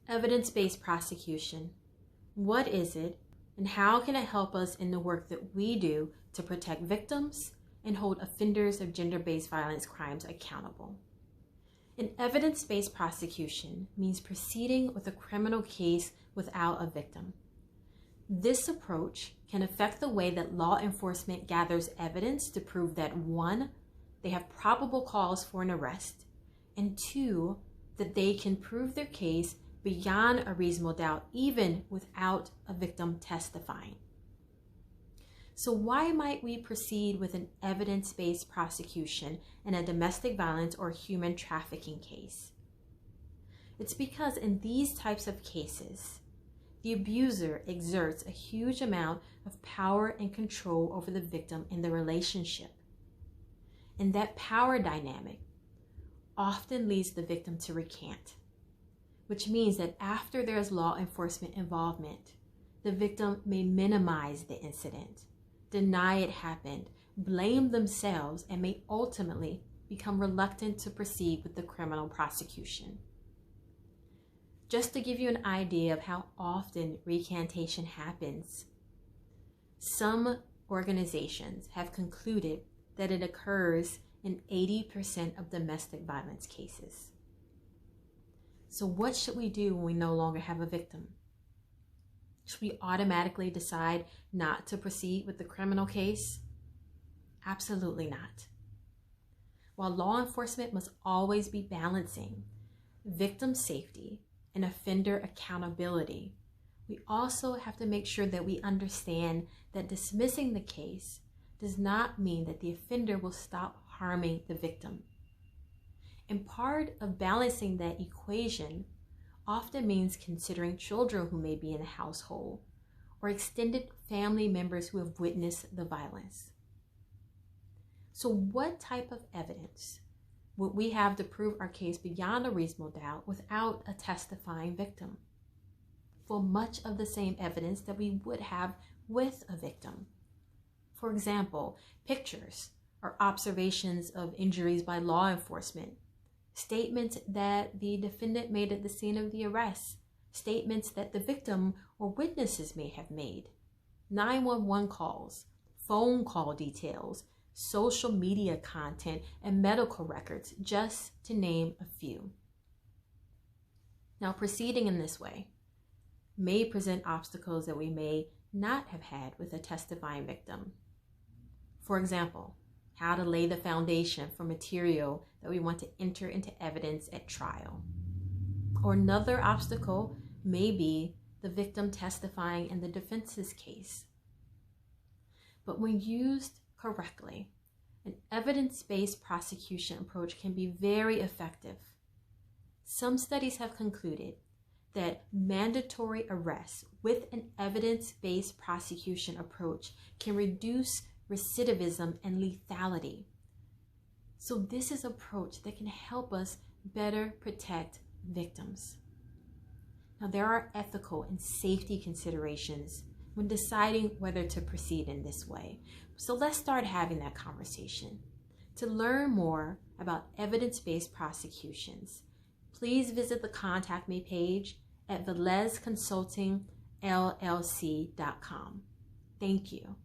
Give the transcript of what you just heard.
Evidence-based prosecution. What is it, and how can it help us in the work that we do to protect victims and hold offenders of gender-based violence crimes accountable? An evidence-based prosecution means proceeding with a criminal case without a victim. This approach can affect the way that law enforcement gathers evidence to prove that 1, they have probable cause for an arrest, and 2, that they can prove their case beyond a reasonable doubt, even without a victim testifying. So why might we proceed with an evidence-based prosecution in a domestic violence or human trafficking case? It's because in these types of cases, the abuser exerts a huge amount of power and control over the victim in the relationship. And that power dynamic often leads the victim to recant, which means that after there is law enforcement involvement, the victim may minimize the incident, deny it happened, blame themselves, and may ultimately become reluctant to proceed with the criminal prosecution. Just to give you an idea of how often recantation happens, some organizations have concluded that it occurs in 80% of domestic violence cases. So what should we do when we no longer have a victim? Should we automatically decide not to proceed with the criminal case? Absolutely not. While law enforcement must always be balancing victim safety and offender accountability, we also have to make sure that we understand that dismissing the case does not mean that the offender will stop harming the victim. And part of balancing that equation often means considering children who may be in the household or extended family members who have witnessed the violence. So what type of evidence would we have to prove our case beyond a reasonable doubt without a testifying victim? For much of the same evidence that we would have with a victim. For example, pictures or observations of injuries by law enforcement, statements that the defendant made at the scene of the arrest, statements that the victim or witnesses may have made, 911 calls, phone call details, social media content, and medical records, just to name a few. Now, proceeding in this way may present obstacles that we may not have had with a testifying victim. For example, how to lay the foundation for material that we want to enter into evidence at trial. Or another obstacle may be the victim testifying in the defense's case. But when used correctly, an evidence-based prosecution approach can be very effective. Some studies have concluded that mandatory arrests with an evidence-based prosecution approach can reduce recidivism and lethality. So this is an approach that can help us better protect victims. Now, there are ethical and safety considerations when deciding whether to proceed in this way. So let's start having that conversation. To learn more about evidence-based prosecutions, please visit the Contact Me page at velezconsultingllc.com. Thank you.